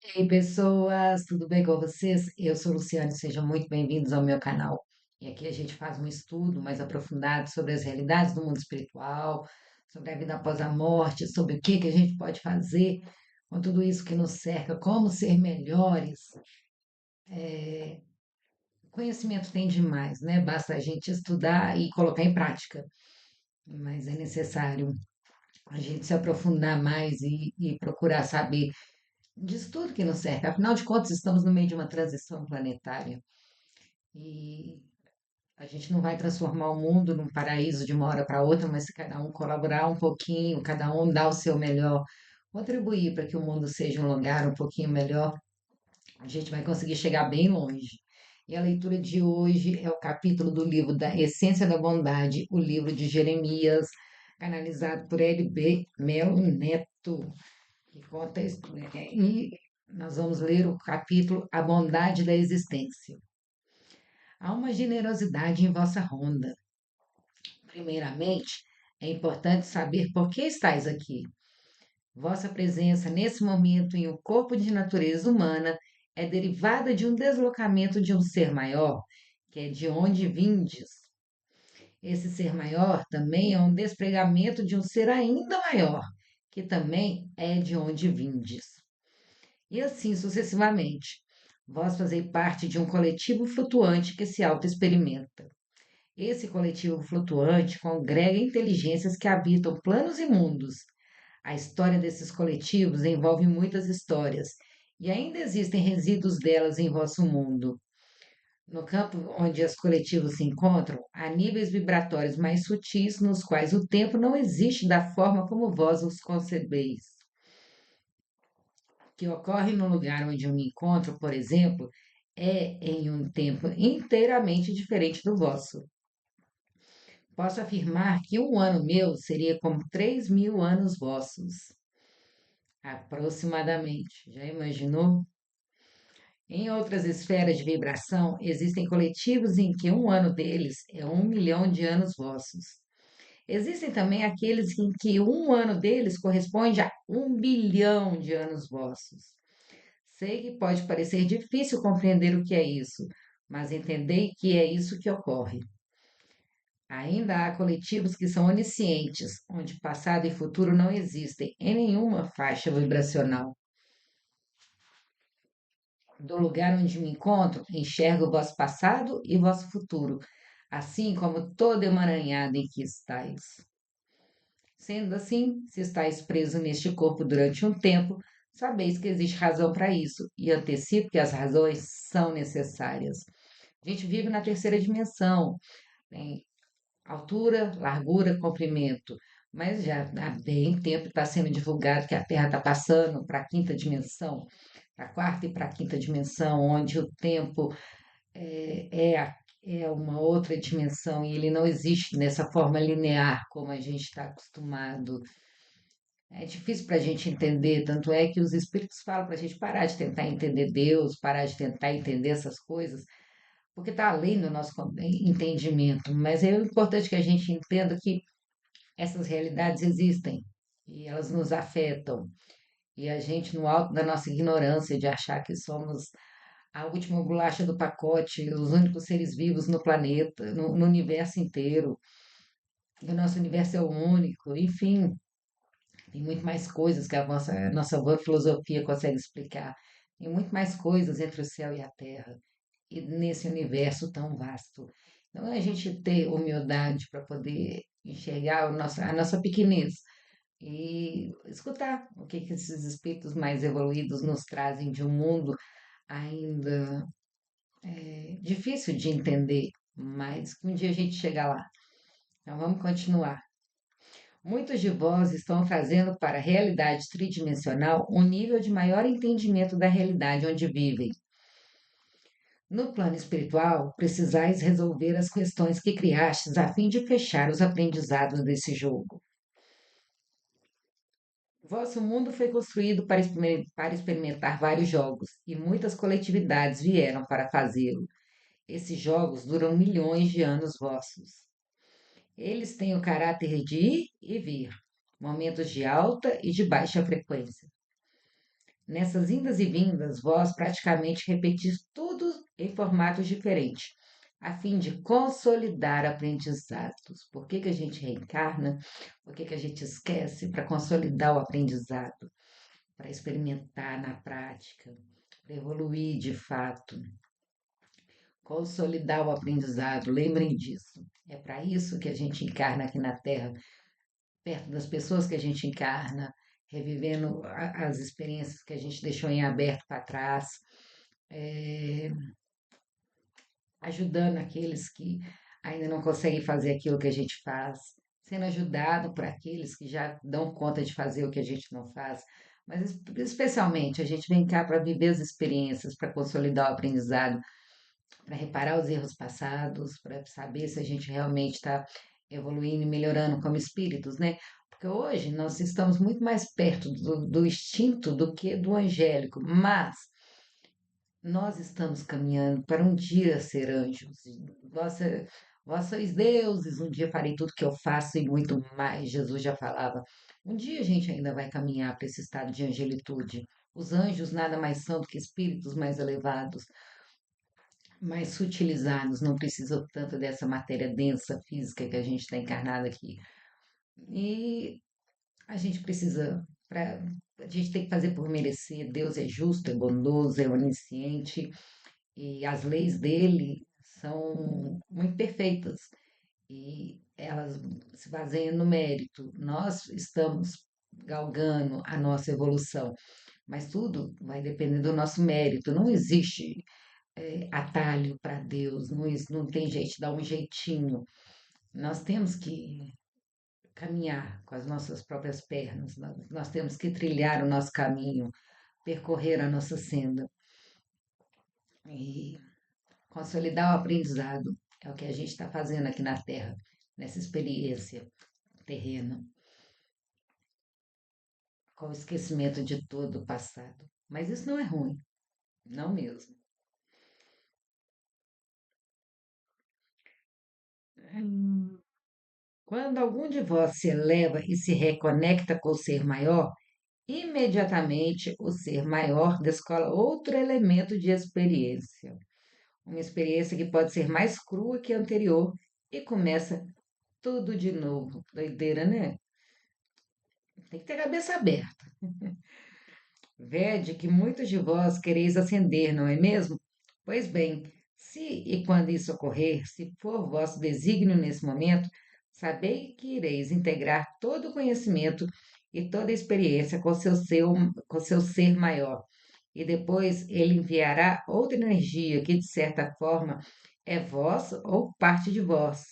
Ei, pessoas, tudo bem com vocês? Eu sou Luciane, sejam muito bem-vindos ao meu canal. E aqui a gente faz um estudo mais aprofundado sobre as realidades do mundo espiritual, sobre a vida após a morte, sobre o que a gente pode fazer com tudo isso que nos cerca, como ser melhores. Conhecimento tem demais, né? Basta a gente estudar e colocar em prática, mas é necessário a gente se aprofundar mais e procurar saber disso tudo que nos cerca. Afinal de contas, estamos no meio de uma transição planetária. E a gente não vai transformar o mundo num paraíso de uma hora para outra, mas se cada um colaborar um pouquinho, cada um dar o seu melhor, contribuir para que o mundo seja um lugar um pouquinho melhor, a gente vai conseguir chegar bem longe. E a leitura de hoje é o capítulo do livro da Essência da Bondade, o livro de Jeremias, canalizado por L.B. Melo Neto, que conta isso. E nós vamos ler o capítulo A Bondade da Existência. Há uma generosidade em vossa ronda. Primeiramente, é importante saber por que estáis aqui. Vossa presença nesse momento em um corpo de natureza humana é derivada de um deslocamento de um ser maior, que é de onde vindes. Esse ser maior também é um despregamento de um ser ainda maior, que também é de onde vindes. E assim sucessivamente. Vós fazei parte de um coletivo flutuante que se auto-experimenta. Esse coletivo flutuante congrega inteligências que habitam planos e mundos. A história desses coletivos envolve muitas histórias, e ainda existem resíduos delas em vosso mundo. No campo onde os coletivos se encontram, há níveis vibratórios mais sutis nos quais o tempo não existe da forma como vós os concebeis. O que ocorre no lugar onde eu me encontro, por exemplo, é em um tempo inteiramente diferente do vosso. Posso afirmar que um ano meu seria como 3.000 anos vossos, aproximadamente. Já imaginou? Em outras esferas de vibração, existem coletivos em que um ano deles é 1 milhão de anos vossos. Existem também aqueles em que um ano deles corresponde a 1 bilhão de anos vossos. Sei que pode parecer difícil compreender o que é isso, mas entendei que é isso que ocorre. Ainda há coletivos que são oniscientes, onde passado e futuro não existem em nenhuma faixa vibracional. Do lugar onde me encontro, enxergo o vosso passado e vosso futuro, assim como todo emaranhado em que estáis. Sendo assim, se estáis preso neste corpo durante um tempo, sabeis que existe razão para isso, e antecipo que as razões são necessárias. A gente vive na terceira dimensão, tem altura, largura, comprimento. Mas já há bem tempo está sendo divulgado que a Terra está passando para a quinta dimensão, para a quarta e para a quinta dimensão, onde o tempo é uma outra dimensão e ele não existe nessa forma linear como a gente está acostumado. É difícil para a gente entender, tanto é que os espíritos falam para a gente parar de tentar entender Deus, parar de tentar entender essas coisas, porque está além do nosso entendimento. Mas é importante que a gente entenda que essas realidades existem e elas nos afetam. E a gente, no alto da nossa ignorância de achar que somos a última bolacha do pacote, os únicos seres vivos no planeta, no universo inteiro, que o nosso universo é o único, enfim, tem muito mais coisas que a nossa boa filosofia consegue explicar. Tem muito mais coisas entre o céu e a terra, e nesse universo tão vasto. Então, é a gente ter humildade para poder enxergar a nossa pequenez e escutar o que esses espíritos mais evoluídos nos trazem de um mundo ainda difícil de entender, mas que um dia a gente chega lá. Então vamos continuar. Muitos de vós estão trazendo para a realidade tridimensional um nível de maior entendimento da realidade onde vivem. No plano espiritual, precisais resolver as questões que criastes a fim de fechar os aprendizados desse jogo. Vosso mundo foi construído para experimentar vários jogos, e muitas coletividades vieram para fazê-lo. Esses jogos duram milhões de anos vossos. Eles têm o caráter de ir e vir, momentos de alta e de baixa frequência. Nessas indas e vindas, vós praticamente repetis tudo em formatos diferentes, a fim de consolidar aprendizados. Por que que a gente reencarna? Por que que a gente esquece? Para consolidar o aprendizado, para experimentar na prática, para evoluir de fato, consolidar o aprendizado. Lembrem disso. É para isso que a gente encarna aqui na Terra, perto das pessoas que a gente encarna, revivendo as experiências que a gente deixou em aberto para trás, é, ajudando aqueles que ainda não conseguem fazer aquilo que a gente faz, sendo ajudado por aqueles que já dão conta de fazer o que a gente não faz. Mas especialmente a gente vem cá para viver as experiências, para consolidar o aprendizado, para reparar os erros passados, para saber se a gente realmente está evoluindo e melhorando como espíritos, né? Porque hoje nós estamos muito mais perto do instinto do que do angélico, mas nós estamos caminhando para um dia ser anjos. Vós sois deuses, um dia farei tudo que eu faço e muito mais, Jesus já falava. Um dia a gente ainda vai caminhar para esse estado de angelitude. Os anjos nada mais são do que espíritos mais elevados, mais sutilizados, não precisam tanto dessa matéria densa física que a gente está encarnado aqui. E a gente precisa, a gente tem que fazer por merecer. Deus é justo, é bondoso, é onisciente e as leis dele são muito perfeitas e elas se baseiam no mérito. Nós estamos galgando a nossa evolução, mas tudo vai depender do nosso mérito. Não existe atalho para Deus, não, não tem jeito de dar um jeitinho. Nós temos que caminhar com as nossas próprias pernas, nós temos que trilhar o nosso caminho, percorrer a nossa senda e consolidar o aprendizado. É o que a gente está fazendo aqui na Terra, nessa experiência terrena, com o esquecimento de todo o passado. Mas isso não é ruim, não mesmo. Quando algum de vós se eleva e se reconecta com o ser maior, imediatamente o ser maior descola outro elemento de experiência. Uma experiência que pode ser mais crua que a anterior e começa tudo de novo. Doideira, né? Tem que ter a cabeça aberta. Vede que muitos de vós quereis ascender, não é mesmo? Pois bem, se e quando isso ocorrer, se for vosso desígnio nesse momento, sabei que ireis integrar todo o conhecimento e toda a experiência com seu ser maior. E depois ele enviará outra energia que, de certa forma, é vossa ou parte de vós,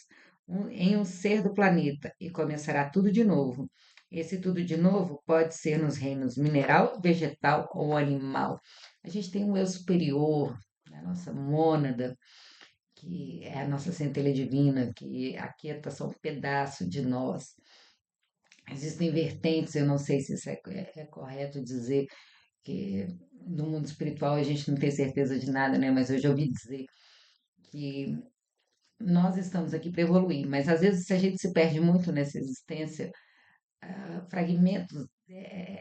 em um ser do planeta, e começará tudo de novo. Esse tudo de novo pode ser nos reinos mineral, vegetal ou animal. A gente tem um eu superior, a nossa mônada, que é a nossa centelha divina, que aquieta só um pedaço de nós. Existem vertentes, eu não sei se isso é correto dizer, que no mundo espiritual a gente não tem certeza de nada, né? Mas eu já ouvi dizer que nós estamos aqui para evoluir, mas às vezes se a gente se perde muito nessa existência, fragmentos,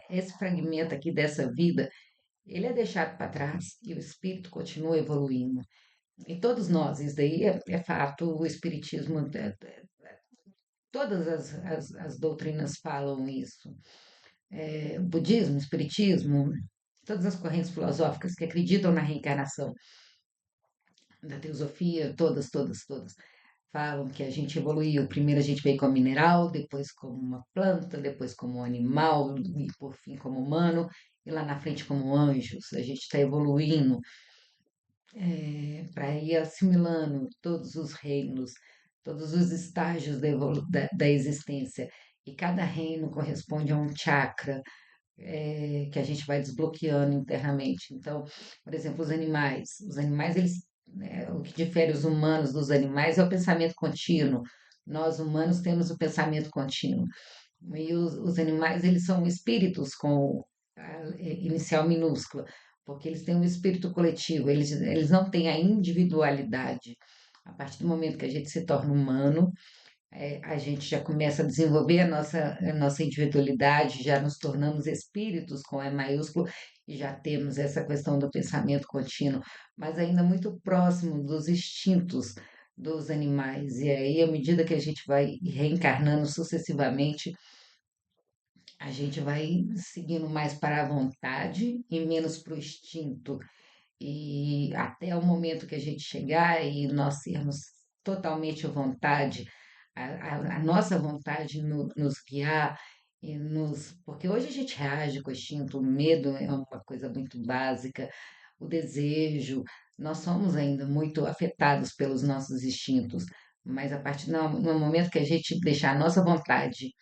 esse fragmento aqui dessa vida, ele é deixado para trás e o espírito continua evoluindo. E todos nós, isso daí é fato, o espiritismo, todas as doutrinas falam isso. O budismo, o espiritismo, todas as correntes filosóficas que acreditam na reencarnação, da teosofia, todas falam que a gente evoluiu. Primeiro a gente veio como mineral, depois como uma planta, depois como um animal e por fim como humano, e lá na frente como anjos. A gente está evoluindo para ir assimilando todos os reinos, todos os estágios da existência. E cada reino corresponde a um chakra, que a gente vai desbloqueando internamente. Então, por exemplo, os animais, eles, né, o que difere os humanos dos animais é o pensamento contínuo. Nós humanos temos o pensamento contínuo. E os animais, eles são espíritos com inicial minúscula, porque eles têm um espírito coletivo, eles não têm a individualidade. A partir do momento que a gente se torna humano, a gente já começa a desenvolver a nossa individualidade, já nos tornamos espíritos com E maiúsculo e já temos essa questão do pensamento contínuo, mas ainda muito próximo dos instintos dos animais. E aí, à medida que a gente vai reencarnando sucessivamente, a gente vai seguindo mais para a vontade e menos para o instinto. E até o momento que a gente chegar e nós sermos totalmente à vontade, a nossa vontade nos guiar e porque hoje a gente reage com o instinto, o medo é uma coisa muito básica, o desejo, nós somos ainda muito afetados pelos nossos instintos, mas a partir no momento que a gente deixar a nossa vontade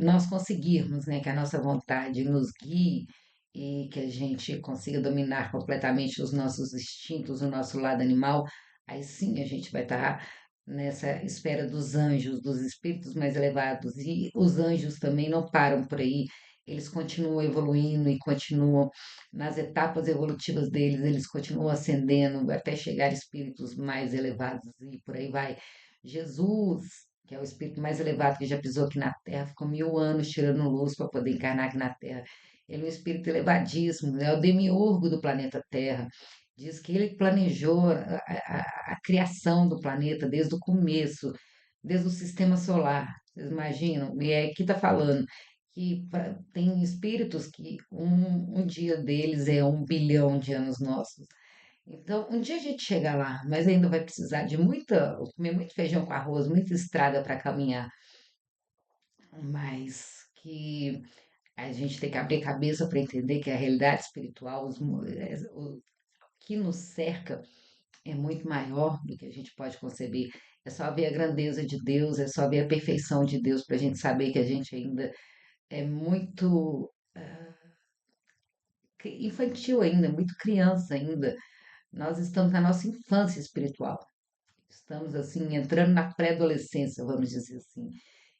nós conseguirmos, né, que a nossa vontade nos guie e que a gente consiga dominar completamente os nossos instintos, o nosso lado animal, aí sim a gente vai estar nessa esfera dos anjos, dos espíritos mais elevados. E os anjos também não param por aí, eles continuam evoluindo e continuam nas etapas evolutivas deles, eles continuam ascendendo até chegar a espíritos mais elevados e por aí vai. Jesus, que é o espírito mais elevado que já pisou aqui na Terra, ficou 1000 anos tirando luz para poder encarnar aqui na Terra. Ele é um espírito elevadíssimo, é o demiurgo do planeta Terra. Diz que ele planejou a criação do planeta desde o começo, desde o sistema solar. Vocês imaginam? E é aqui está falando que tem espíritos que um dia deles é 1 bilhão de anos nossos. Então, um dia a gente chega lá, mas ainda vai precisar de comer muito feijão com arroz, muita estrada para caminhar, mas que a gente tem que abrir a cabeça para entender que a realidade espiritual, o que nos cerca, é muito maior do que a gente pode conceber. É só ver a grandeza de Deus, é só ver a perfeição de Deus para a gente saber que a gente ainda é muito infantil ainda, muito criança ainda. Nós estamos na nossa infância espiritual. Estamos assim entrando na pré-adolescência, vamos dizer assim.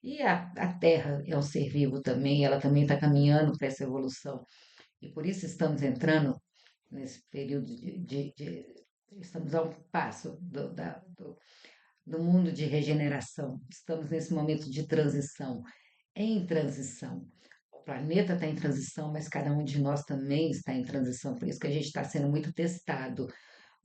E a Terra é um ser vivo também, ela também está caminhando para essa evolução. E por isso estamos entrando nesse período estamos a um passo do mundo de regeneração. Estamos nesse momento de transição, em transição. O planeta está em transição, mas cada um de nós também está em transição. Por isso que a gente está sendo muito testado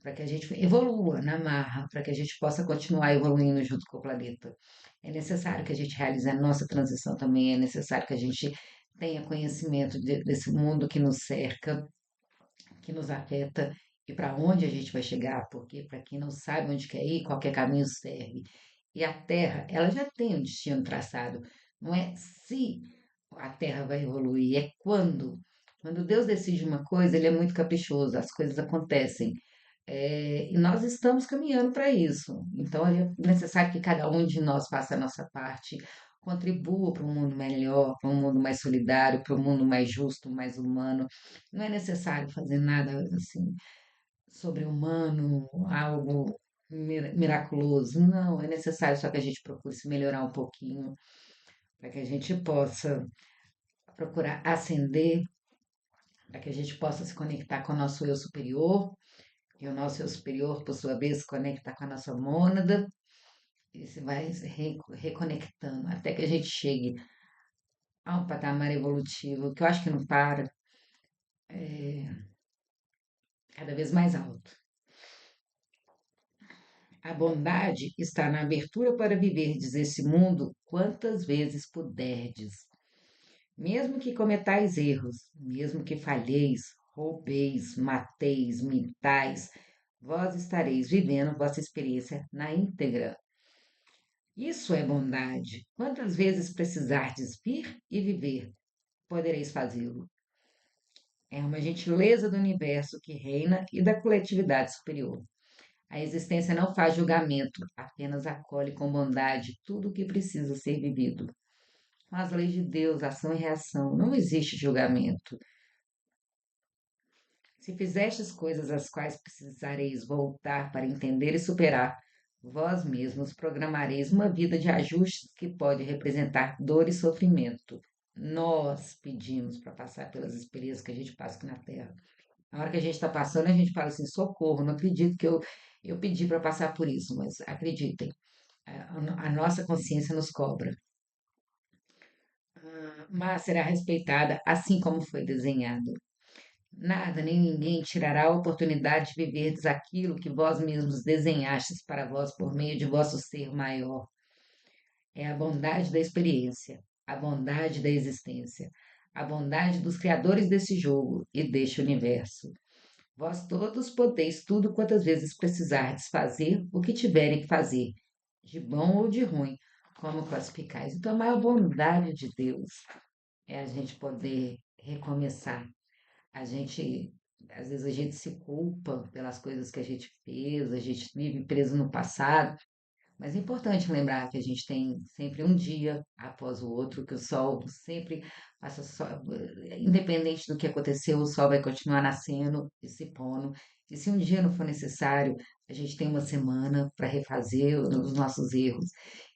para que a gente evolua na marra, para que a gente possa continuar evoluindo junto com o planeta. É necessário que a gente realize a nossa transição também, é necessário que a gente tenha conhecimento desse mundo que nos cerca, que nos afeta e para onde a gente vai chegar, porque para quem não sabe onde quer ir, qualquer caminho serve. E a Terra, ela já tem um destino traçado. Não é se a Terra vai evoluir, é quando. Quando Deus decide uma coisa, ele é muito caprichoso, as coisas acontecem. E nós estamos caminhando para isso. Então, é necessário que cada um de nós faça a nossa parte, contribua para um mundo melhor, para um mundo mais solidário, para um mundo mais justo, mais humano. Não é necessário fazer nada assim sobre-humano, algo miraculoso. Não, é necessário só que a gente procure se melhorar um pouquinho, para que a gente possa procurar ascender, para que a gente possa se conectar com o nosso eu superior e o nosso eu superior, por sua vez, se conecta com a nossa mônada e se vai se reconectando até que a gente chegue a um patamar evolutivo que eu acho que não para, cada vez mais alto. A bondade está na abertura para viverdes esse mundo quantas vezes puderdes. Mesmo que cometais erros, mesmo que falheis, roubeis, mateis, mintais, vós estareis vivendo vossa experiência na íntegra. Isso é bondade. Quantas vezes precisardes vir e viver, podereis fazê-lo. É uma gentileza do universo que reina e da coletividade superior. A existência não faz julgamento, apenas acolhe com bondade tudo o que precisa ser vivido. Com as leis de Deus, ação e reação, não existe julgamento. Se fizestes coisas às quais precisareis voltar para entender e superar, vós mesmos programareis uma vida de ajustes que pode representar dor e sofrimento. Nós pedimos para passar pelas experiências que a gente passa aqui na Terra. Na hora que a gente está passando, a gente fala assim: socorro, não acredito que eu pedi para passar por isso, mas acreditem, A nossa consciência nos cobra, mas será respeitada assim como foi desenhado. Nada nem ninguém tirará a oportunidade de viverdes aquilo que vós mesmos desenhastes para vós por meio de vosso ser maior. É a bondade da experiência, a bondade da existência, a bondade dos criadores desse jogo e deste universo. Vós todos podeis tudo quantas vezes precisardes fazer o que tiverem que fazer, de bom ou de ruim, como classificais. Então, a maior bondade de Deus é a gente poder recomeçar. A gente, às vezes, a gente se culpa pelas coisas que a gente fez, a gente vive preso no passado, mas é importante lembrar que a gente tem sempre um dia após o outro, que o sol sempre passa independente do que aconteceu, o sol vai continuar nascendo e se pondo. E se um dia não for necessário, a gente tem uma semana para refazer os nossos erros.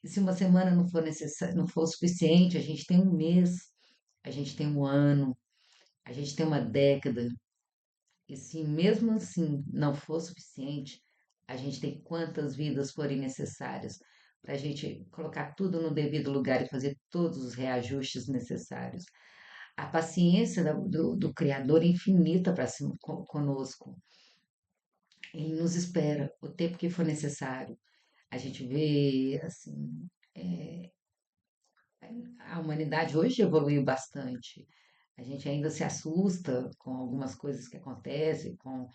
E se uma semana não for necessário, não for suficiente, a gente tem um mês, a gente tem um ano, a gente tem uma década. E se mesmo assim não for suficiente, a gente tem quantas vidas forem necessárias para a gente colocar tudo no devido lugar e fazer todos os reajustes necessários. A paciência do Criador é infinita para conosco. Ele nos espera o tempo que for necessário. A gente vê, assim, é, a humanidade hoje evoluiu bastante. A gente ainda se assusta com algumas coisas que acontecem, com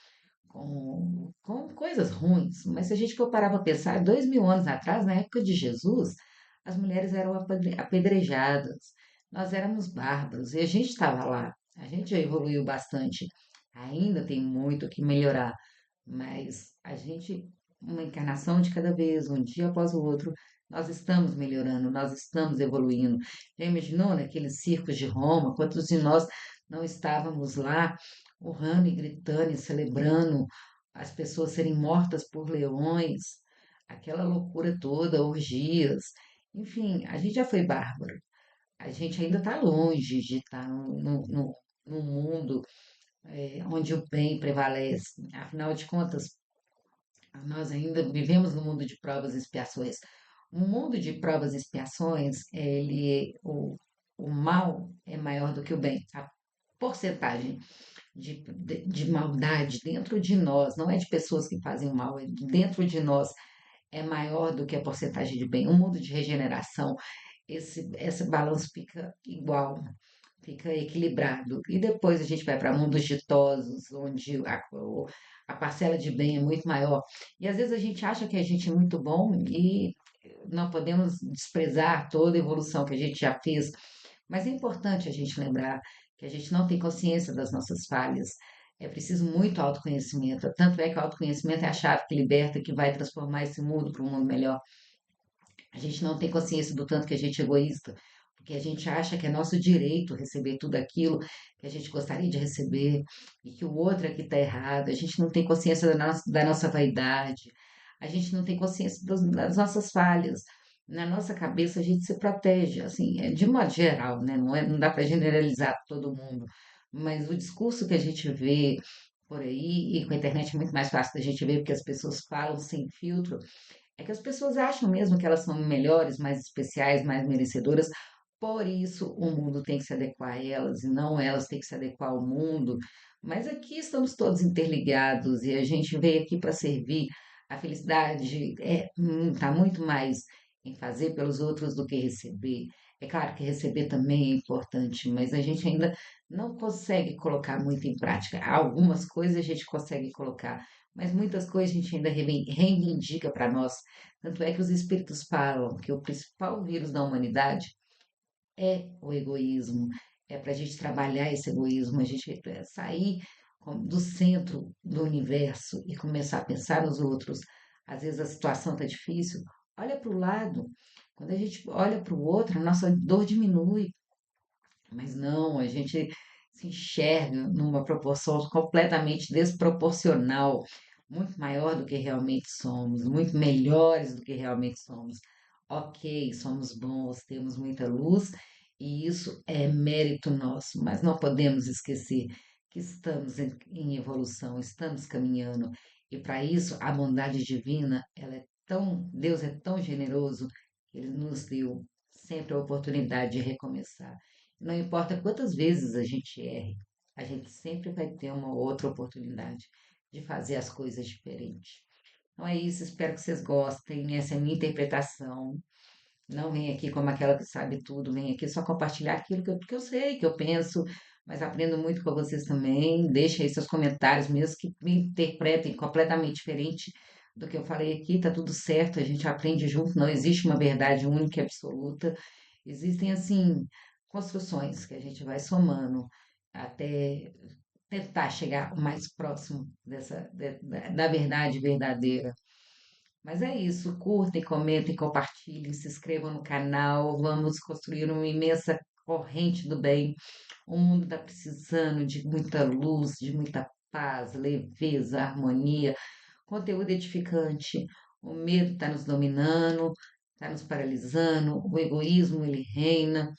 coisas ruins, mas se a gente for parar para pensar, 2000 anos atrás, na época de Jesus, as mulheres eram apedrejadas, nós éramos bárbaros e a gente estava lá, a gente já evoluiu bastante, ainda tem muito o que melhorar, mas a gente, uma encarnação de cada vez, um dia após o outro, nós estamos melhorando, nós estamos evoluindo. Já imaginou naqueles circos de Roma, quantos de nós não estávamos lá urrando e gritando e celebrando as pessoas serem mortas por leões, aquela loucura toda, orgias. Enfim, a gente já foi bárbaro. A gente ainda está longe de estar num mundo onde o bem prevalece. Afinal de contas, nós ainda vivemos no mundo de provas e expiações. O mundo de provas e expiações, o mal é maior do que o bem. A porcentagem de maldade dentro de nós, não é de pessoas que fazem o mal, é dentro de nós, é maior do que a porcentagem de bem. O mundo de regeneração, esse balanço fica igual, fica equilibrado. E depois a gente vai para mundos ditosos, onde a parcela de bem é muito maior. E às vezes a gente acha que a gente é muito bom e não podemos desprezar toda a evolução que a gente já fez, mas é importante a gente lembrar que a gente não tem consciência das nossas falhas. É preciso muito autoconhecimento. Tanto é que o autoconhecimento é a chave que liberta, que vai transformar esse mundo para um mundo melhor. A gente não tem consciência do tanto que a gente é egoísta, porque a gente acha que é nosso direito receber tudo aquilo que a gente gostaria de receber e que o outro é que está errado. A gente não tem consciência da nossa vaidade, a gente não tem consciência das nossas falhas. Na nossa cabeça a gente se protege, assim, de modo geral, né? Não dá para generalizar todo mundo, mas o discurso que a gente vê por aí, e com a internet é muito mais fácil da gente ver, porque as pessoas falam sem filtro, é que as pessoas acham mesmo que elas são melhores, mais especiais, mais merecedoras. Por isso, o mundo tem que se adequar a elas e não elas têm que se adequar ao mundo. Mas aqui estamos todos interligados e a gente veio aqui para servir. A felicidade está muito mais em fazer pelos outros do que receber. É claro que receber também é importante, mas a gente ainda não consegue colocar muito em prática. Algumas coisas a gente consegue colocar, mas muitas coisas a gente ainda reivindica para nós. Tanto é que os espíritos falam que o principal vírus da humanidade é o egoísmo. É para a gente trabalhar esse egoísmo, a gente sair do centro do universo e começar a pensar nos outros. Às vezes a situação está difícil, olha para o lado. Quando a gente olha para o outro, a nossa dor diminui. Mas não, a gente se enxerga numa proporção completamente desproporcional, muito maior do que realmente somos, muito melhores do que realmente somos. Ok, somos bons, temos muita luz e isso é mérito nosso, mas não podemos esquecer que estamos em evolução, estamos caminhando e para isso a bondade divina ela é Deus é tão generoso que Ele nos deu sempre a oportunidade de recomeçar. Não importa quantas vezes a gente erre, a gente sempre vai ter uma outra oportunidade de fazer as coisas diferentes. Então é isso, espero que vocês gostem. Essa é a minha interpretação. Não vem aqui como aquela que sabe tudo, vem aqui só compartilhar aquilo que eu sei, que eu penso, mas aprendo muito com vocês também. Deixem aí seus comentários, mesmo que me interpretem completamente diferente do que eu falei aqui, tá tudo certo, a gente aprende junto, não existe uma verdade única e absoluta. Existem, assim, construções que a gente vai somando até tentar chegar o mais próximo da verdade verdadeira. Mas é isso, curtem, comentem, compartilhem, se inscrevam no canal, vamos construir uma imensa corrente do bem. O mundo está precisando de muita luz, de muita paz, leveza, harmonia, conteúdo edificante. O medo está nos dominando, está nos paralisando, o egoísmo ele reina.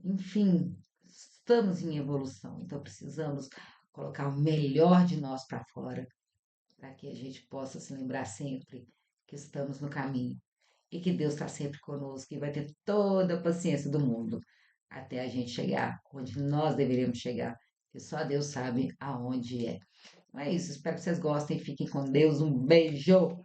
Enfim, estamos em evolução, então precisamos colocar o melhor de nós para fora para que a gente possa se lembrar sempre que estamos no caminho e que Deus está sempre conosco e vai ter toda a paciência do mundo até a gente chegar onde nós deveríamos chegar, que só Deus sabe aonde é. Então é isso, espero que vocês gostem, fiquem com Deus, um beijo!